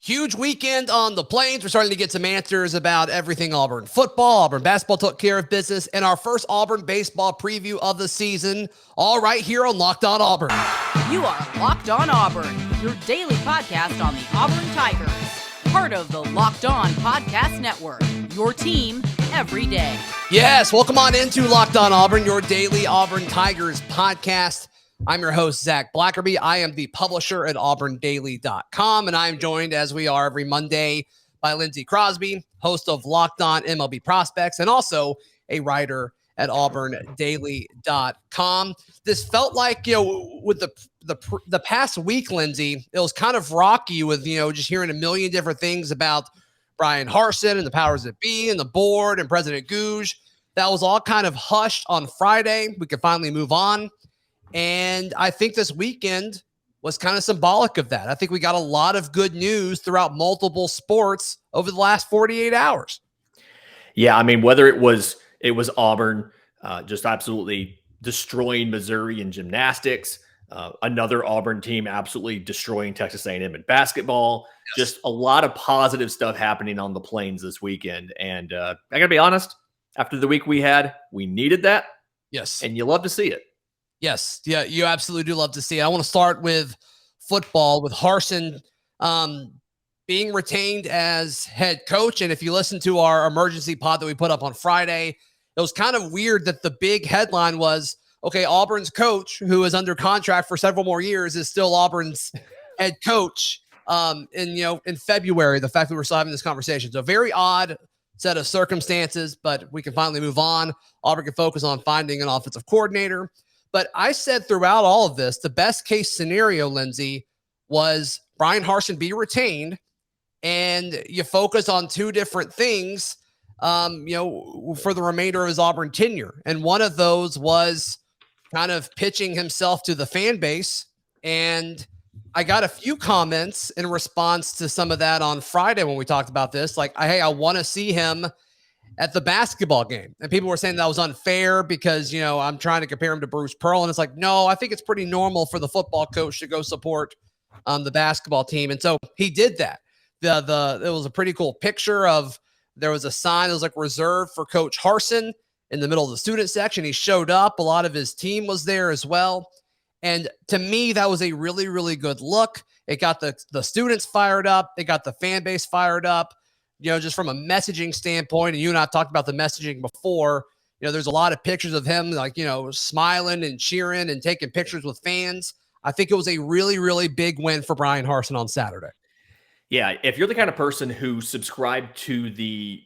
Huge weekend on the Plains. We're starting to get some answers about everything Auburn football. Auburn basketball took care of business, and our first Auburn baseball preview of the season, all right here on Locked On Auburn. You are Locked On Auburn, your daily podcast on the Auburn Tigers. Part of the Locked On Podcast Network, your team every day. Yes, welcome on into Locked On Auburn, your daily Auburn Tigers podcast. I'm your host, Zac Blackerby. I am the publisher at auburndaily.com, and I am joined, as we are every Monday, by Lindsay Crosby, host of Locked On MLB Prospects, and also a writer at auburndaily.com. This felt like, with the past week, Lindsay, it was kind of rocky with, just hearing a million different things about Bryan Harsin and the powers that be and the board and President Gouge. That was all kind of hushed on Friday. We could finally move on. And I think this weekend was kind of symbolic of that. I think we got a lot of good news throughout multiple sports over the last 48 hours. Yeah, I mean, whether it was Auburn just absolutely destroying Missouri in gymnastics, another Auburn team absolutely destroying Texas A&M in basketball, yes. Just a lot of positive stuff happening on the Plains this weekend. And I got to be honest, after the week we had, we needed that. Yes. And you love to see it. Yes. Yeah, you absolutely do love to see it. I want to start with football, with Harsin being retained as head coach. And if you listen to our emergency pod that we put up on Friday, it was kind of weird that the big headline was, okay, Auburn's coach, who is under contract for several more years, is still Auburn's head coach in February, the fact that we're still having this conversation. So very odd set of circumstances, but we can finally move on. Auburn can focus on finding an offensive coordinator. But I said throughout all of this, the best case scenario, Lindsay, was Bryan Harsin be retained and you focus on two different things, for the remainder of his Auburn tenure. And one of those was kind of pitching himself to the fan base. And I got a few comments in response to some of that on Friday when we talked about this. Like, hey, I want to see him at the basketball game. And people were saying that was unfair because, I'm trying to compare him to Bruce Pearl. And it's like, no, I think it's pretty normal for the football coach to go support the basketball team. And so he did that. It was a pretty cool picture there was a sign that was like reserved for Coach Harsin in the middle of the student section. He showed up. A lot of his team was there as well. And to me, that was a really, really good look. It got the students fired up. It got the fan base fired up. Just from a messaging standpoint, and you and I talked about the messaging before, there's a lot of pictures of him smiling and cheering and taking pictures with fans. I think it was a really, really big win for Bryan Harsin on Saturday. Yeah, if you're the kind of person who subscribed to the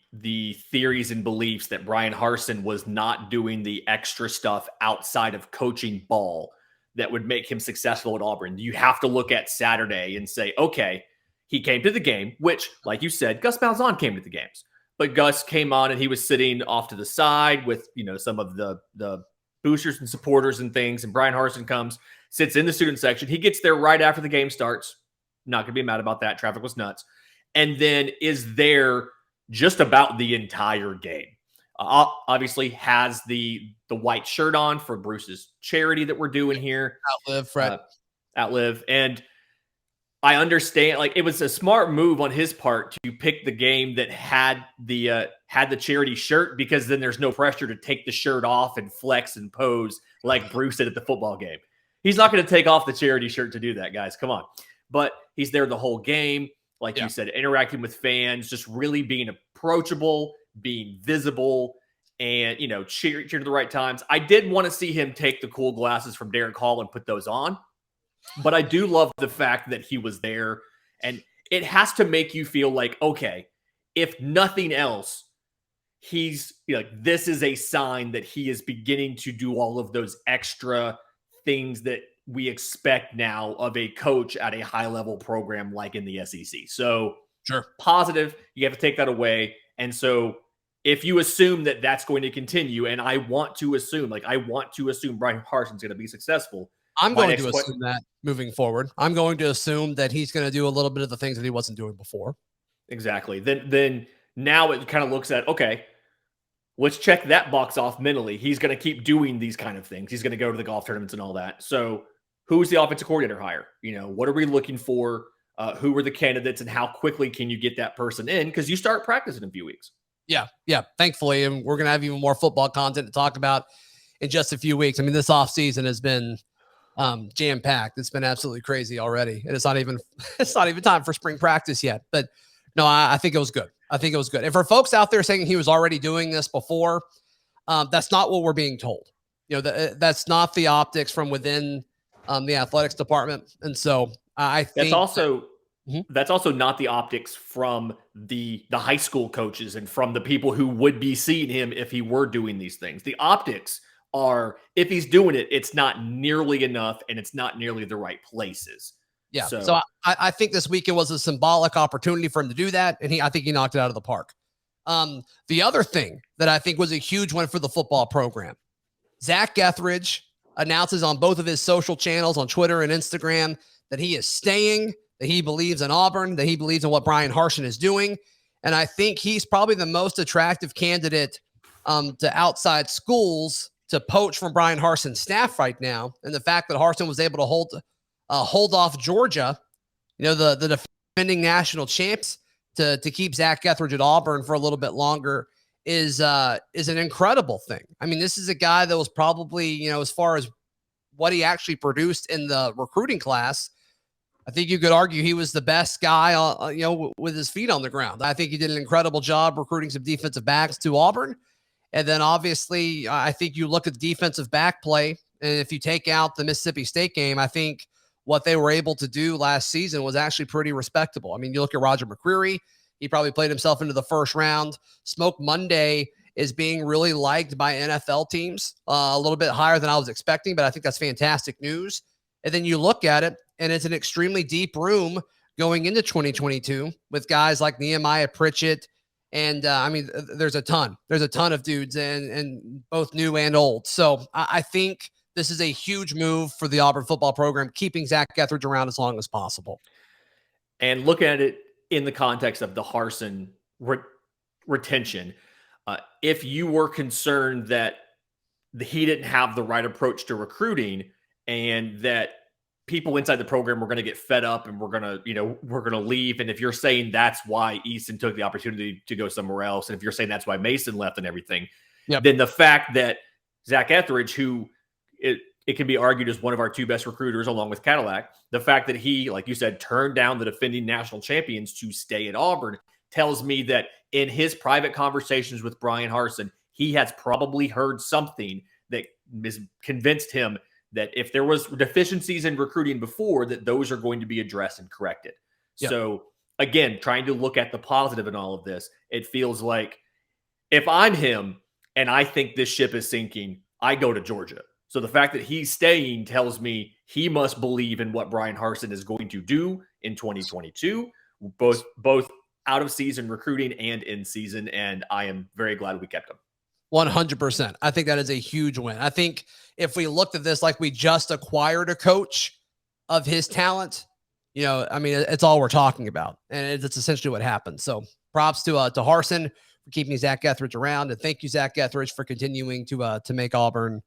theories and beliefs that Bryan Harsin was not doing the extra stuff outside of coaching ball that would make him successful at Auburn, you have to look at Saturday and say, okay, he came to the game, which, like you said, Gus Malzahn came to the games. But Gus came on and he was sitting off to the side with, some of the boosters and supporters and things. And Bryan Harsin comes, sits in the student section. He gets there right after the game starts. Not going to be mad about that. Traffic was nuts. And then is there just about the entire game. Obviously has the white shirt on for Bruce's charity that we're doing here. Outlive, Fred. Outlive. And I understand, it was a smart move on his part to pick the game that had the charity shirt, because then there's no pressure to take the shirt off and flex and pose like Bruce did at the football game. He's not going to take off the charity shirt to do that, guys. Come on. But he's there the whole game, like you said, interacting with fans, just really being approachable, being visible, and, cheer to the right times. I did want to see him take the cool glasses from Derek Hall and put those on. But I do love the fact that he was there, and it has to make you feel like, okay, if nothing else, he's this is a sign that he is beginning to do all of those extra things that we expect now of a coach at a high level program like in the SEC. So sure, positive, you have to take that away. And so if you assume that that's going to continue, and I want to assume Bryan Harsin's going to be successful, I'm going to assume that moving forward. I'm going to assume that he's going to do a little bit of the things that he wasn't doing before. Exactly. Then now it kind of looks at, okay, let's check that box off mentally. He's going to keep doing these kind of things. He's going to go to the golf tournaments and all that. So who's the offensive coordinator hire? What are we looking for? who were the candidates and how quickly can you get that person in, because you start practice in a few weeks. Yeah, thankfully, and we're going to have even more football content to talk about in just a few weeks. I mean, this offseason has been jam-packed. It's been absolutely crazy already, and it's not even time for spring practice yet. But no, I think it was good. And for folks out there saying he was already doing this before, that's not what we're being told. That's not the optics from within the athletics department. And so I think that's also not the optics from the high school coaches and from the people who would be seeing him if he were doing these things. The optics are, if he's doing it, it's not nearly enough and it's not nearly the right places. Yeah. So I think this weekend was a symbolic opportunity for him to do that. And I think he knocked it out of the park. The other thing that I think was a huge one for the football program, Zac Ethridge announces on both of his social channels on Twitter and Instagram that he is staying, that he believes in Auburn, that he believes in what Bryan Harsin is doing. And I think he's probably the most attractive candidate to outside schools to poach from Bryan Harsin's staff right now. And the fact that Harsin was able to hold off Georgia, the defending national champs, to keep Zac Ethridge at Auburn for a little bit longer is an incredible thing. I mean, this is a guy that was probably, as far as what he actually produced in the recruiting class, I think you could argue he was the best guy, with his feet on the ground. I think he did an incredible job recruiting some defensive backs to Auburn. And then obviously, I think you look at the defensive back play, and if you take out the Mississippi State game, I think what they were able to do last season was actually pretty respectable. I mean, you look at Roger McCreary, he probably played himself into the first round. Smoke Monday is being really liked by NFL teams, a little bit higher than I was expecting, but I think that's fantastic news. And then you look at it, and it's an extremely deep room going into 2022 with guys like Nehemiah Pritchett. And there's a ton of dudes and both new and old. So I think this is a huge move for the Auburn football program, keeping Zac Ethridge around as long as possible. And look at it in the context of the Harsin retention. If you were concerned that he didn't have the right approach to recruiting and that people inside the program were going to get fed up and we're going to leave. And if you're saying that's why Easton took the opportunity to go somewhere else, and if you're saying that's why Mason left and everything, then the fact that Zac Ethridge, who it can be argued as one of our two best recruiters along with Cadillac, the fact that he, like you said, turned down the defending national champions to stay at Auburn tells me that in his private conversations with Bryan Harsin, he has probably heard something that has convinced him that if there was deficiencies in recruiting before, that those are going to be addressed and corrected. Yep. So again, trying to look at the positive in all of this, it feels like if I'm him and I think this ship is sinking, I go to Georgia. So the fact that he's staying tells me he must believe in what Bryan Harsin is going to do in 2022, both out of season recruiting and in season. And I am very glad we kept him. 100%. I think that is a huge win. I think if we looked at this like we just acquired a coach of his talent, it's all we're talking about. And it's essentially what happened. So props to Harsin for keeping Zac Ethridge around. And thank you, Zac Ethridge, for continuing to make Auburn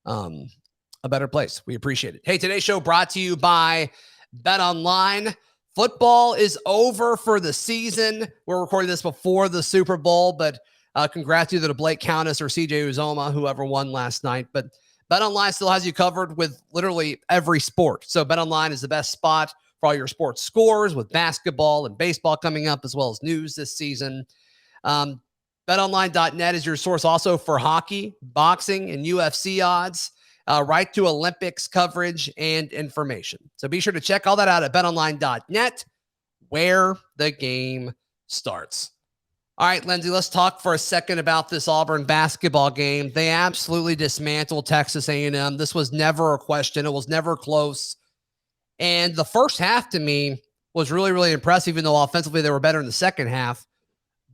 a better place. We appreciate it. Hey, today's show brought to you by BetOnline. Football is over for the season. We're recording this before the Super Bowl, but congrats either to Blake Countess or CJ Uzoma, whoever won last night. But BetOnline still has you covered with literally every sport. So BetOnline is the best spot for all your sports scores, with basketball and baseball coming up, as well as news this season. BetOnline.net is your source also for hockey, boxing, and UFC odds, right to Olympics coverage and information. So be sure to check all that out at BetOnline.net, where the game starts. All right, Lindsay, let's talk for a second about this Auburn basketball game. They absolutely dismantled Texas A&M. This was never a question. It was never close. And the first half, to me, was really, really impressive, even though offensively they were better in the second half.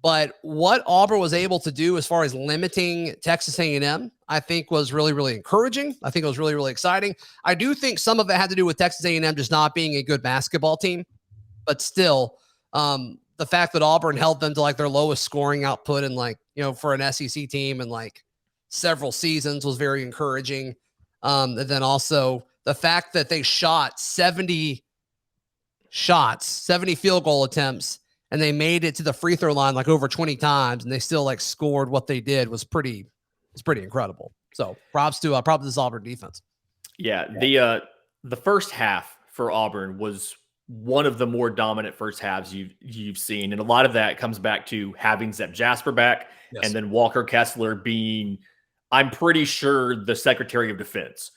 But what Auburn was able to do as far as limiting Texas A&M, I think was really, really encouraging. I think it was really, really exciting. I do think some of it had to do with Texas A&M just not being a good basketball team. But still, the fact that Auburn held them to like their lowest scoring output and for an SEC team in several seasons was very encouraging. And then also the fact that they shot 70 shots, 70 field goal attempts, and they made it to the free throw line like over 20 times, and they still like scored what they did was pretty incredible. So props to this Auburn defense. Yeah, the first half for Auburn was one of the more dominant first halves you've seen, and a lot of that comes back to having Zac Jasper back, yes, and then Walker Kessler being, I'm pretty sure, the Secretary of Defense.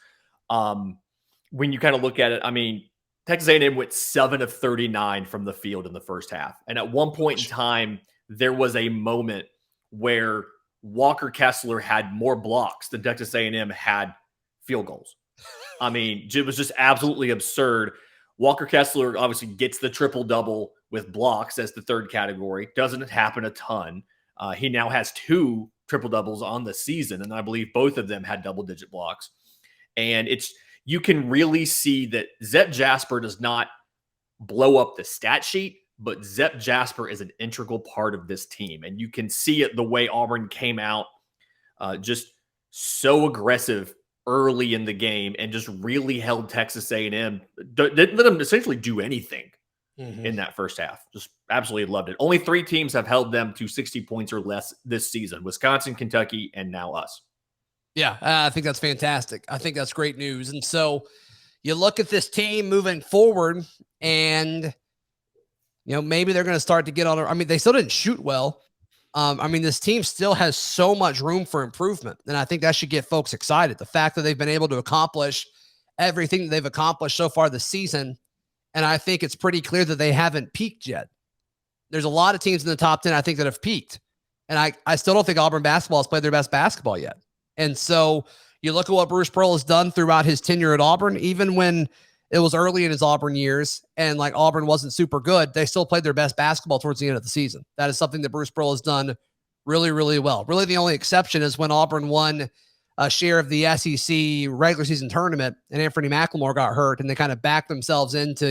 When you kind of look at it, I mean, Texas A&M went 7 of 39 from the field in the first half. And at one point in time, there was a moment where Walker Kessler had more blocks than Texas A&M had field goals. I mean, it was just absolutely absurd. Walker Kessler obviously gets the triple-double with blocks as the third category. Doesn't happen a ton. He now has 2 triple-doubles on the season, and I believe both of them had double-digit blocks. And you can really see that Zac Jasper does not blow up the stat sheet, but Zac Jasper is an integral part of this team. And you can see it the way Auburn came out just so aggressive early in the game and just really held Texas A&M. Didn't let them essentially do anything in that first half. Just absolutely loved it. Only 3 teams have held them to 60 points or less this season: Wisconsin, Kentucky, and now us. Yeah, I think that's fantastic. I think that's great news. And so you look at this team moving forward, and maybe they're going to start to get on. I mean, they still didn't shoot well. I mean, this team still has so much room for improvement, and I think that should get folks excited. The fact that they've been able to accomplish everything that they've accomplished so far this season, and I think it's pretty clear that they haven't peaked yet. There's a lot of teams in the top 10, I think, that have peaked, and I still don't think Auburn basketball has played their best basketball yet. And so you look at what Bruce Pearl has done throughout his tenure at Auburn, even when it was early in his Auburn years and like Auburn wasn't super good, they still played their best basketball towards the end of the season. That is something that Bruce Pearl has done really, really well. Really, the only exception is when Auburn won a share of the SEC regular season tournament and Anthony McLemore got hurt and they kind of backed themselves into,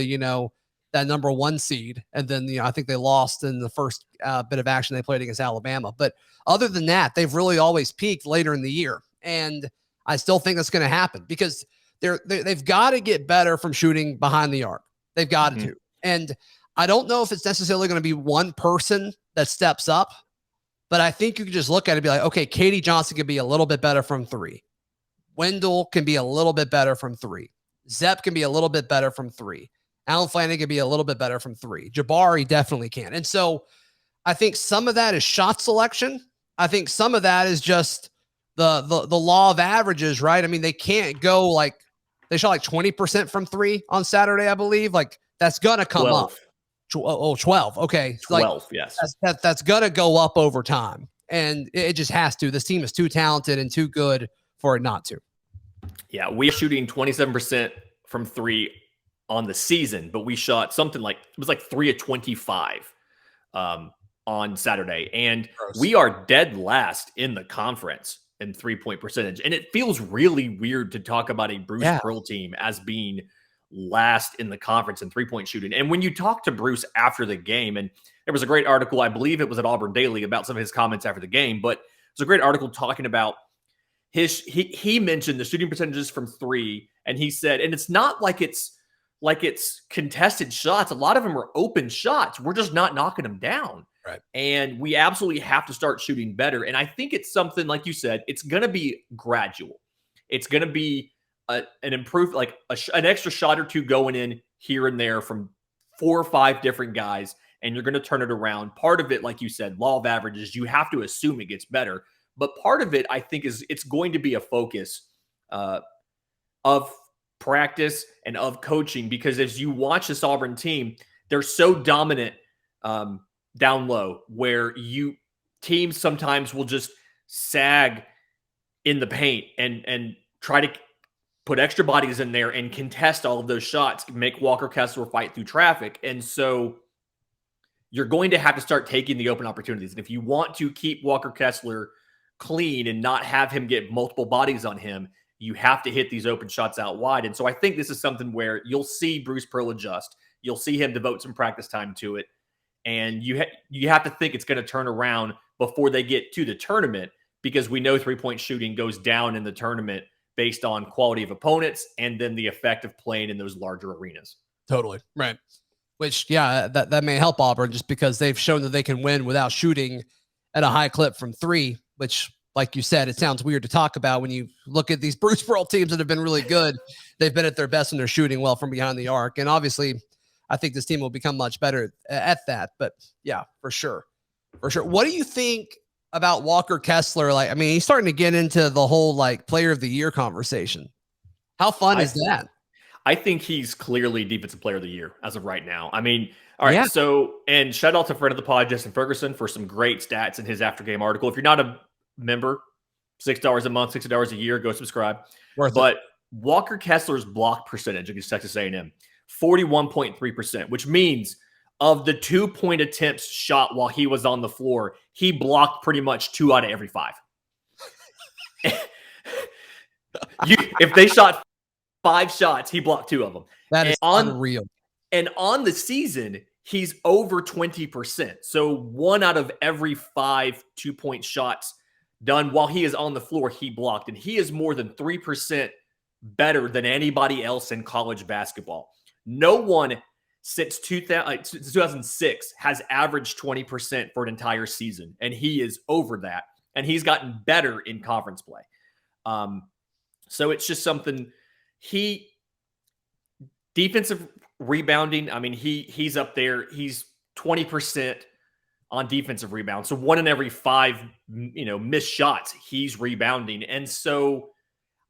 that number 1 seed. And then, I think they lost in the first bit of action they played against Alabama. But other than that, they've really always peaked later in the year. And I still think that's going to happen because they've got to get better from shooting behind the arc. They've got to. And I don't know if it's necessarily going to be one person that steps up, but I think you can just look at it and be like, okay, Katie Johnson can be a little bit better from 3. Wendell can be a little bit better from 3. Zepp can be a little bit better from 3. Alan Flanagan can be a little bit better from 3. Jabari definitely can. And so I think some of that is shot selection. I think some of that is just the law of averages, right? I mean, they can't go they shot 20% from 3 on Saturday, I believe. That's going to come 12. Up. 12. Okay. 12, yes. That's going to go up over time. And it just has to. This team is too talented and too good for it not to. Yeah, we're shooting 27% from 3 on the season, but we shot something it was 3 of 25 on Saturday. And we are dead last in the conference in 3-point percentage. And it feels really weird to talk about a Bruce Pearl team as being last in the conference in 3-point shooting. And when you talk to Bruce after the game, and there was a great article, I believe it was at Auburn Daily, about some of his comments after the game, but it was a great article talking about he mentioned the shooting percentages from 3, and he said, and it's not like it's contested shots. A lot of them are open shots. We're just not knocking them down. Right. And we absolutely have to start shooting better. And I think it's something, like you said, it's going to be gradual. It's going to be an improved, an extra shot or 2 going in here and there from 4 or 5 different guys, and you're going to turn it around. Part of it, like you said, law of averages, you have to assume it gets better. But part of it, I think, is it's going to be a focus of practice and of coaching, because as you watch this Auburn team, they're so dominant down low, where teams sometimes will just sag in the paint and try to put extra bodies in there and contest all of those shots, make Walker Kessler fight through traffic. And so you're going to have to start taking the open opportunities. And if you want to keep Walker Kessler clean and not have him get multiple bodies on him, you have to hit these open shots out wide. And so I think this is something where you'll see Bruce Pearl adjust. You'll see him devote some practice time to it. And you have to think it's going to turn around before they get to the tournament, because we know 3-point shooting goes down in the tournament based on quality of opponents and then the effect of playing in those larger arenas. Totally. Right. which, yeah, that may help Auburn just because they've shown that they can win without shooting at a high clip from three, which, like you said, it sounds weird to talk about when you look at these Bruce Pearl teams that have been really good. They've been at their best when they're shooting well from behind the arc. And obviously, I think this team will become much better at that. But yeah, for sure. For sure. What do you think about Walker Kessler? Like, I mean, he's starting to get into the whole like player of the year conversation. How fun is that? I think he's clearly defensive player of the year as of right now. I mean, all right. Yeah. So, and shout out to friend of the pod, Justin Ferguson, for some great stats in his after game article. If you're not a member, $6 a month, $60 a year, go subscribe. But Walker Kessler's block percentage against Texas A&M, 41.3%, which means of the 2-point attempts shot while he was on the floor, he blocked pretty much 2 out of every 5. If they shot 5 shots, he blocked 2 of them. That is unreal. And on the season, he's over 20%. So 1 out of every 5 2-point shots done while he is on the floor, he blocked. And he is more than 3% better than anybody else in college basketball. No one since 2006 has averaged 20% for an entire season. And he is over that. And he's gotten better in conference play. So it's just something. Defensive rebounding, I mean, he's up there. He's 20% on defensive rebound. So 1 in every 5, missed shots, he's rebounding. And so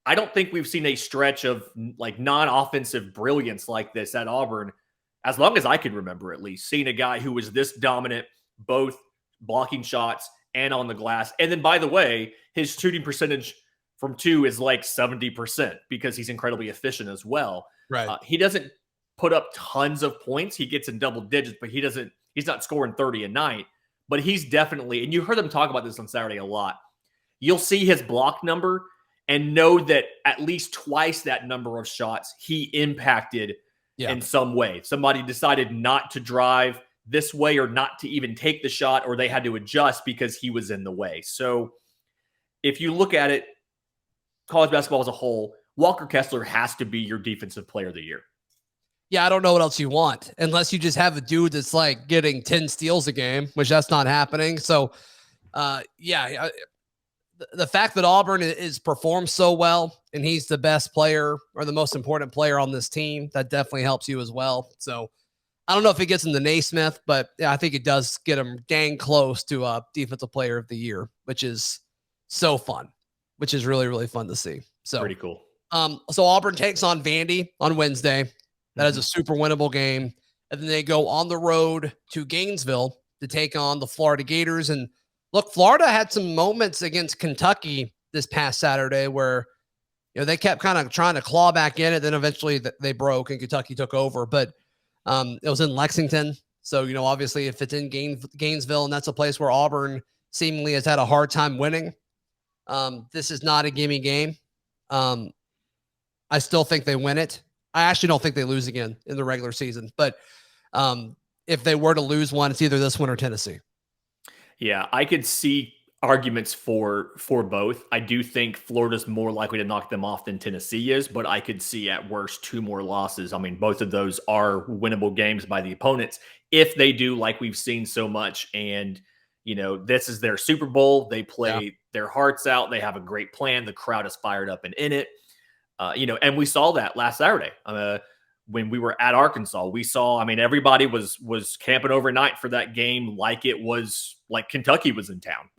I don't think we've seen a stretch of like non-offensive brilliance like this at Auburn, as long as I can remember, at least, seeing a guy who was this dominant, both blocking shots and on the glass. And then, by the way, his shooting percentage from 2 is like 70% because he's incredibly efficient as well. Right. He doesn't put up tons of points. He gets in double digits, but he's not scoring 30 a night. But he's definitely, and you heard them talk about this on Saturday a lot, you'll see his block number and know that at least twice that number of shots he impacted in some way. Somebody decided not to drive this way or not to even take the shot, or they had to adjust because he was in the way. So if you look at it, college basketball as a whole, Walker Kessler has to be your defensive player of the year. Yeah, I don't know what else you want, unless you just have a dude that's like getting 10 steals a game, which that's not happening. So, the fact that Auburn is performed so well and he's the best player or the most important player on this team, that definitely helps you as well. So I don't know if it gets him the Naismith, but yeah, I think it does get him dang close to defensive player of the year, which is so fun, which is really, really fun to see. So pretty cool. So Auburn takes on Vandy on Wednesday. That is a super winnable game. And then they go on the road to Gainesville to take on the Florida Gators. And look, Florida had some moments against Kentucky this past Saturday where, they kept kind of trying to claw back in it. Then eventually they broke and Kentucky took over. But it was in Lexington. So, obviously if it's in Gainesville and that's a place where Auburn seemingly has had a hard time winning, this is not a gimme game. I still think they win it. I actually don't think they lose again in the regular season. But if they were to lose one, it's either this one or Tennessee. Yeah, I could see arguments for both. I do think Florida's more likely to knock them off than Tennessee is, but I could see at worst 2 more losses. I mean, both of those are winnable games by the opponents if they do, like we've seen so much. And, this is their Super Bowl. They play their hearts out. They have a great plan. The crowd is fired up and in it. And we saw that last Saturday when we were at Arkansas. We saw, everybody was camping overnight for that game like it was like Kentucky was in town.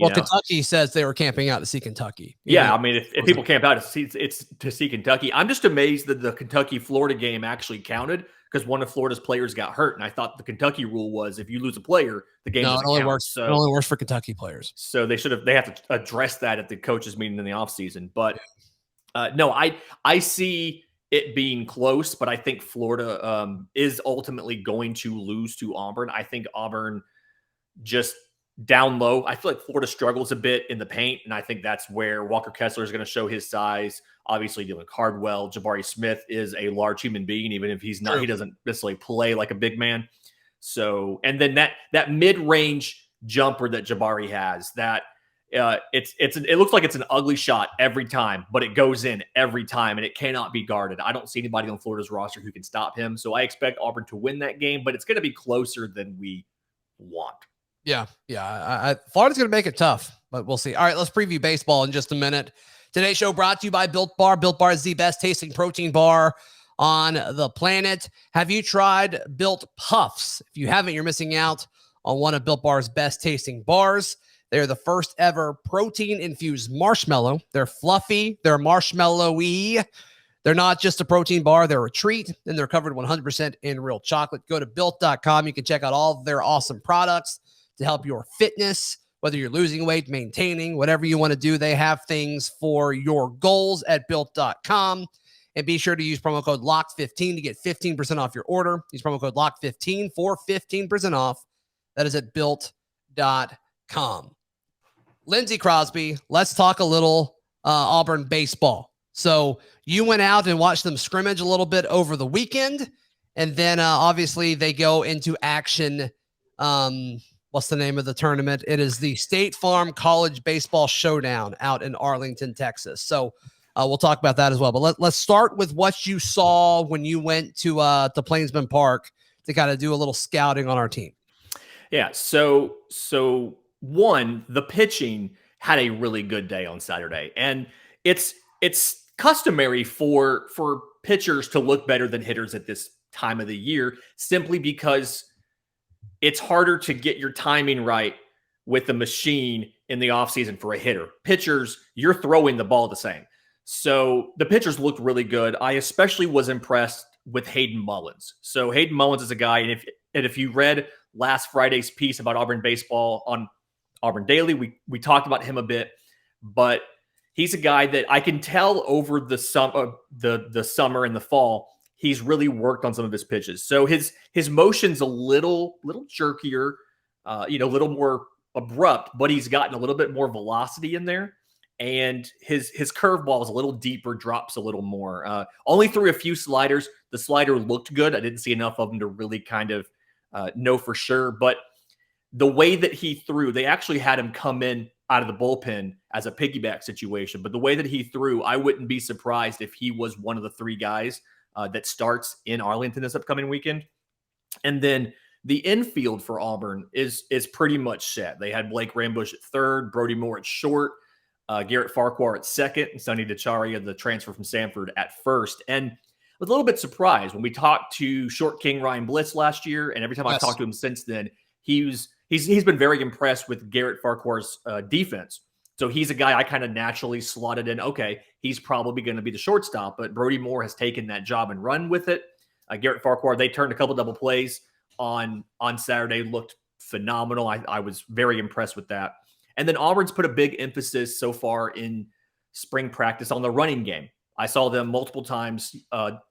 Kentucky says they were camping out to see Kentucky. Yeah, if people camp out, it's to see Kentucky. I'm just amazed that the Kentucky-Florida game actually counted because one of Florida's players got hurt. And I thought the Kentucky rule was if you lose a player, the game doesn't count. It only works for Kentucky players. So they have to address that at the coaches' meeting in the offseason. But no, I see it being close, but I think Florida is ultimately going to lose to Auburn. I think Auburn just down low. I feel like Florida struggles a bit in the paint, and I think that's where Walker Kessler is going to show his size. Obviously, Dylan Cardwell, Jabari Smith is a large human being, even if he's not. He doesn't necessarily play like a big man. So, and then that mid-range jumper that Jabari has, that it looks like it's an ugly shot every time, but it goes in every time, and it cannot be guarded. I don't see anybody on Florida's roster who can stop him. So I expect Auburn to win that game, but it's going to be closer than we want. Yeah. Florida's going to make it tough, but we'll see. All right, let's preview baseball in just a minute. Today's show brought to you by Built Bar. Built Bar is the best tasting protein bar on the planet. Have you tried Built Puffs? If you haven't, you're missing out on one of Built Bar's best tasting bars. They're the first ever protein-infused marshmallow. They're fluffy. They're marshmallowy. They're not just a protein bar. They're a treat, and they're covered 100% in real chocolate. Go to Built.com. You can check out all of their awesome products to help your fitness, whether you're losing weight, maintaining, whatever you want to do. They have things for your goals at Built.com. And be sure to use promo code LOCK15 to get 15% off your order. Use promo code LOCK15 for 15% off. That is at Built.com. Lindsay Crosby, let's talk a little Auburn baseball. So you went out and watched them scrimmage a little bit over the weekend, and then obviously they go into action. What's the name of the tournament? It is the State Farm College Baseball Showdown out in Arlington, Texas. So we'll talk about that as well. But let's start with what you saw when you went to Plainsman Park to kind of do a little scouting on our team. Yeah. So one, the pitching had a really good day on Saturday, and it's customary for pitchers to look better than hitters at this time of the year, simply because it's harder to get your timing right with the machine in the offseason for a hitter. Pitchers, you're throwing the ball the same. So the pitchers looked really good. I especially was impressed with Hayden Mullins. So Hayden Mullins is a guy, and if you read last Friday's piece about Auburn baseball on Auburn Daily, we talked about him a bit, but he's a guy that I can tell over the summer and the fall, he's really worked on some of his pitches. So his motion's a little jerkier, a little more abrupt, but he's gotten a little bit more velocity in there. And his curveball is a little deeper, drops a little more. Only threw a few sliders. The slider looked good. I didn't see enough of him to really kind of know for sure. But the way that he threw, they actually had him come in out of the bullpen as a piggyback situation. But the way that he threw, I wouldn't be surprised if he was one of the three guys that starts in Arlington this upcoming weekend. And then the infield for Auburn is pretty much set. They had Blake Rambush at third, Brody Moore at short, Garrett Farquhar at second, and Sonny DeCharia, the transfer from Samford, at first. And I was a little bit surprised when we talked to Short King Ryan Blitz last year, and every time I've talked to him since then, he's been very impressed with Garrett Farquhar's defense. So he's a guy I kind of naturally slotted in. Okay, he's probably going to be the shortstop, but Brody Moore has taken that job and run with it. Garrett Farquhar, they turned a couple double plays on Saturday, looked phenomenal. I was very impressed with that. And then Auburn's put a big emphasis so far in spring practice on the running game. I saw them multiple times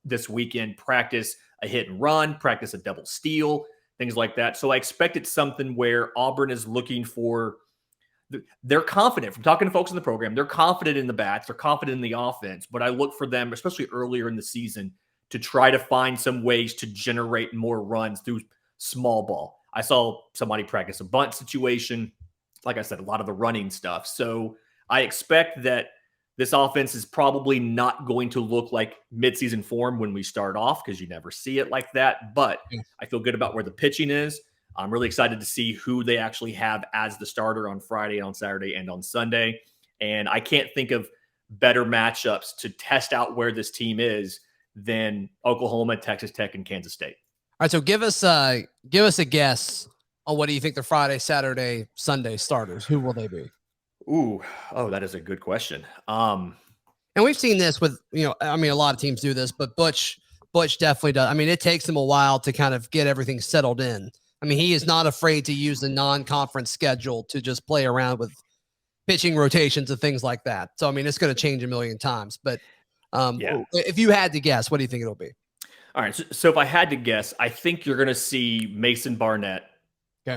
this weekend practice a hit and run, practice a double steal, things like that. So I expect it's something where Auburn is looking for. They're confident, from talking to folks in the program, they're confident in the bats, they're confident in the offense, but I look for them, especially earlier in the season, to try to find some ways to generate more runs through small ball. I saw somebody practice a bunt situation. Like I said, a lot of the running stuff. So I expect that this offense is probably not going to look like midseason form when we start off, because you never see it like that. But I feel good about where the pitching is. I'm really excited to see who they actually have as the starter on Friday, on Saturday, and on Sunday. And I can't think of better matchups to test out where this team is than Oklahoma, Texas Tech, and Kansas State. All right, so give us a guess on what do you think the Friday, Saturday, Sunday starters. Who will they be? That is a good question. And we've seen this with, a lot of teams do this, but Butch definitely does. It takes him a while to kind of get everything settled in. He is not afraid to use the non-conference schedule to just play around with pitching rotations and things like that. So, it's going to change a million times. But if you had to guess, what do you think it'll be? All right. So if I had to guess, I think you're going to see Mason Barnett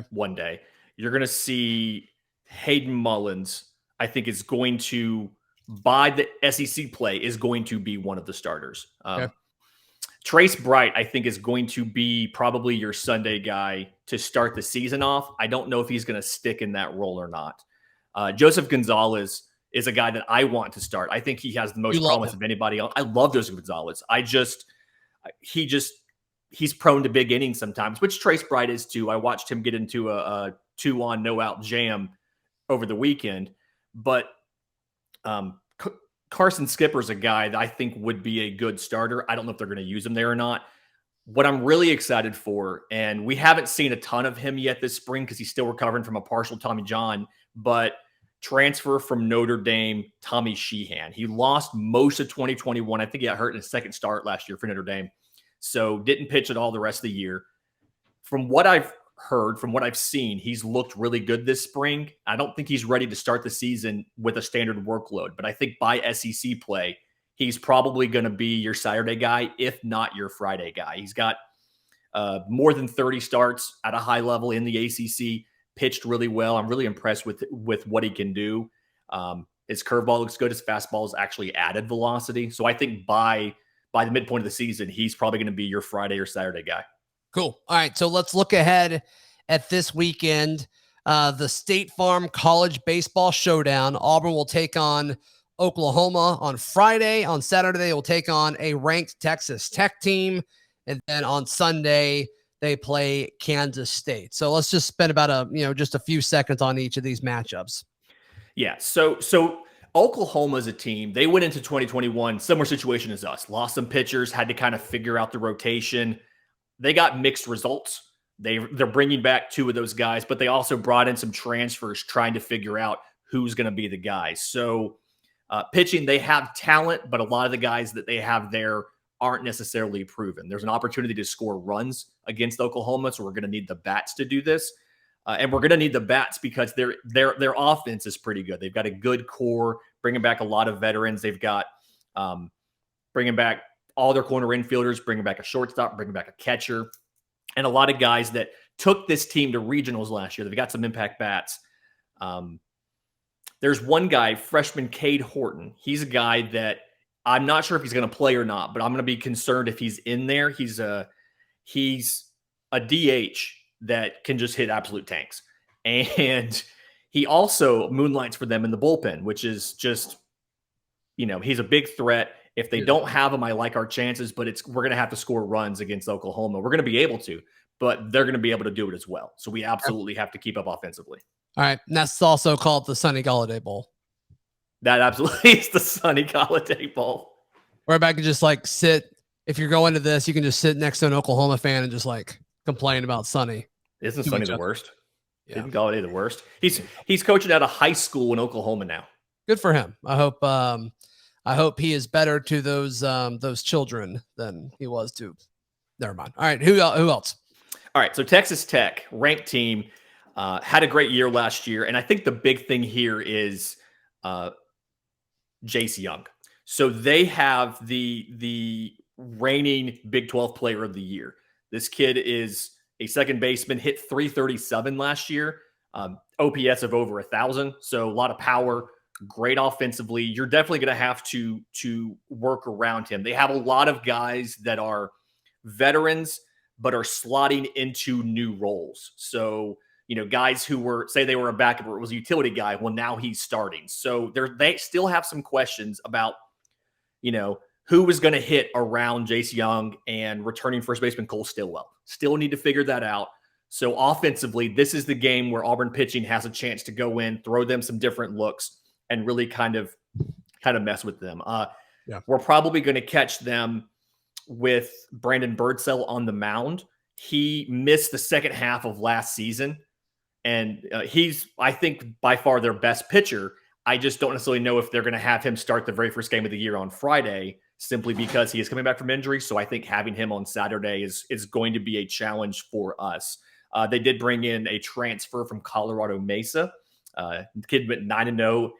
one day. You're going to see Hayden Mullins, I think, is going to, by the SEC play, is going to be one of the starters. Trace Bright, I think, is going to be probably your Sunday guy to start the season off. I don't know if he's going to stick in that role or not. Joseph Gonzalez is a guy that I want to start. I think he has the most promise of anybody else. I love Joseph Gonzalez. He's prone to big innings sometimes, which Trace Bright is too. I watched him get into a 2-on no-out jam over the weekend. But Carson Skipper's a guy that I think would be a good starter. I don't know if they're going to use him there or not. What I'm really excited for, and we haven't seen a ton of him yet this spring because he's still recovering from a partial Tommy John, but transfer from Notre Dame, Tommy Sheehan. He lost most of 2021. I think he got hurt in his second start last year for Notre Dame. So didn't pitch at all the rest of the year. From what I've heard, from what I've seen, he's looked really good this spring. I don't think he's ready to start the season with a standard workload, but I think by SEC play, he's probably going to be your Saturday guy, if not your Friday guy. He's got more than 30 starts at a high level in the ACC, pitched really well. I'm really impressed with what he can do. His curveball looks good. His fastball has actually added velocity. So I think by the midpoint of the season, he's probably going to be your Friday or Saturday guy. Cool. All right, so let's look ahead at this weekend. The State Farm College Baseball Showdown. Auburn will take on Oklahoma on Friday. On Saturday, they will take on a ranked Texas Tech team. And then on Sunday, they play Kansas State. So let's just spend about just a few seconds on each of these matchups. Yeah. So Oklahoma is a team. They went into 2021, similar situation as us. Lost some pitchers, had to kind of figure out the rotation. They got mixed results. They're bringing back two of those guys, but they also brought in some transfers trying to figure out who's going to be the guys. So pitching, they have talent, but a lot of the guys that they have there aren't necessarily proven. There's an opportunity to score runs against Oklahoma, so we're going to need the bats to do this. And we're going to need the bats because their offense is pretty good. They've got a good core, bringing back a lot of veterans. They've got bringing back all their corner infielders, bringing back a shortstop, bringing back a catcher, and a lot of guys that took this team to regionals last year. They've got some impact bats. There's one guy, freshman Cade Horton. He's a guy that I'm not sure if he's going to play or not, but I'm going to be concerned if he's in there. He's a DH that can just hit absolute tanks. And he also moonlights for them in the bullpen, which is just, he's a big threat. If they don't have him, I like our chances, but we're going to have to score runs against Oklahoma. We're going to be able to, but they're going to be able to do it as well. So we absolutely have to keep up offensively. All right. And that's also called the Sonny Galladay Bowl. That absolutely is the Sonny Galladay Bowl. Or if I could just sit, if you're going to this, you can just sit next to an Oklahoma fan and just complain about Sonny. Isn't Sonny the worst? Yeah. Isn't Galladay the worst? He's coaching at a high school in Oklahoma now. Good for him. I hope he is better to those children than he was to. Never mind. All right, who else? All right, so Texas Tech, ranked team, had a great year last year, and I think the big thing here is Jace Young. So they have the reigning Big 12 Player of the Year. This kid is a second baseman, hit .337 last year, OPS of over 1,000. So a lot of power. Great offensively. You're definitely going to have to work around him. They have a lot of guys that are veterans, but are slotting into new roles. So, guys who they were a backup or it was a utility guy. Well, now he's starting. So they still have some questions about, who was going to hit around Jace Young and returning first baseman Cole Stillwell. Still need to figure that out. So offensively, this is the game where Auburn pitching has a chance to go in, throw them some different looks, and really kind of mess with them. We're probably going to catch them with Brandon Birdsell on the mound. He missed the second half of last season, and he's, I think, by far their best pitcher. I just don't necessarily know if they're going to have him start the very first game of the year on Friday, simply because he is coming back from injury. So I think having him on Saturday is going to be a challenge for us. They did bring in a transfer from Colorado Mesa. The kid went 9-0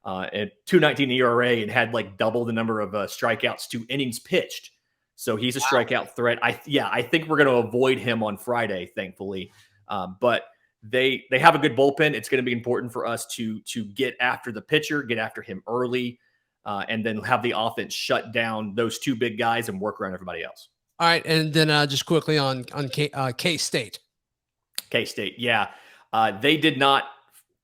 at 2.19 ERA and had double the number of strikeouts to innings pitched. So he's a strikeout threat. I think we're going to avoid him on Friday, thankfully. But they have a good bullpen. It's going to be important for us to get after the pitcher, get after him early, and then have the offense shut down those two big guys and work around everybody else. All right, and then just quickly on K-State. K-State, yeah. They did not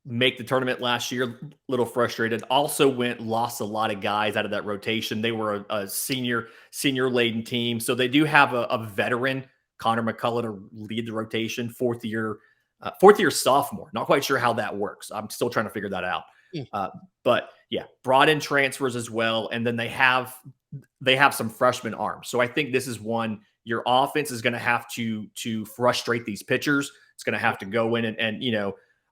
make the tournament last year, a little frustrated. Also lost a lot of guys out of that rotation. They were a senior laden team. So they do have a veteran, Connor McCullough, to lead the rotation, fourth year sophomore. Not quite sure how that works. I'm still trying to figure that out. But yeah, brought in transfers as well. And then they have some freshman arms. So I think this is one your offense is going to have to frustrate these pitchers. It's going to have to go in and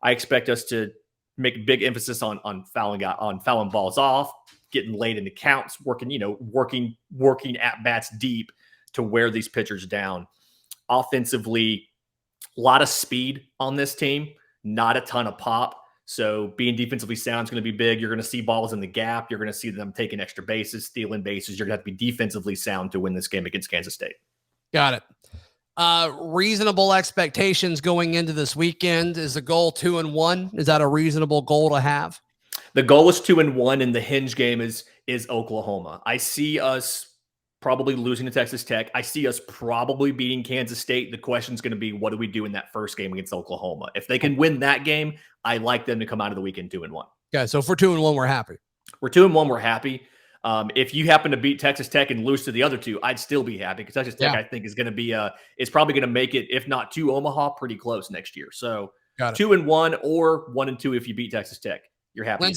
I expect us to make a big emphasis on fouling balls off, getting late in the counts, working at bats deep to wear these pitchers down. Offensively, a lot of speed on this team, not a ton of pop. So being defensively sound is going to be big. You're going to see balls in the gap. You're going to see them taking extra bases, stealing bases. You're going to have to be defensively sound to win this game against Kansas State. Got it. Reasonable expectations going into this weekend. Is the goal 2-1? Is that a reasonable goal to have? The goal is 2-1, and the hinge game is Oklahoma. I see us probably losing to Texas Tech. I see us probably beating Kansas State. The question is going to be, what do we do in that first game against Oklahoma? If they can win that game, I like them to come out of the weekend 2-1. Okay, so if we're 2-1, we're happy. We're 2-1, we're happy. If you happen to beat Texas Tech and lose to the other two, I'd still be happy because Texas Tech, I think, is going to be it's probably going to make it, if not to Omaha, pretty close next year. So 2-1 or 1-2 if you beat Texas Tech, you're happy.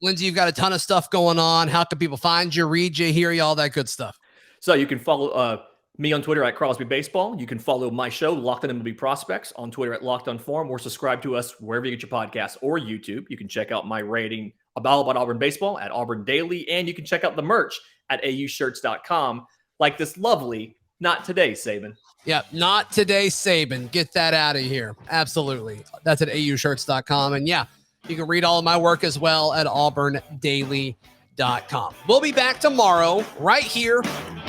Lindsay, you've got a ton of stuff going on. How can people find you, read you, hear you, all that good stuff? So you can follow me on Twitter at Crosby Baseball. You can follow my show, Locked On MLB Prospects, on Twitter at Locked On Forum, or subscribe to us wherever you get your podcasts or YouTube. You can check out my rating about Auburn Baseball at Auburn Daily, and you can check out the merch at aushirts.com, like this lovely Not Today Saban. Yeah, Not Today Saban. Get that out of here. Absolutely. That's at aushirts.com. And yeah, you can read all of my work as well at auburndaily.com. We'll be back tomorrow right here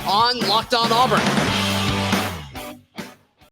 on Locked On Auburn.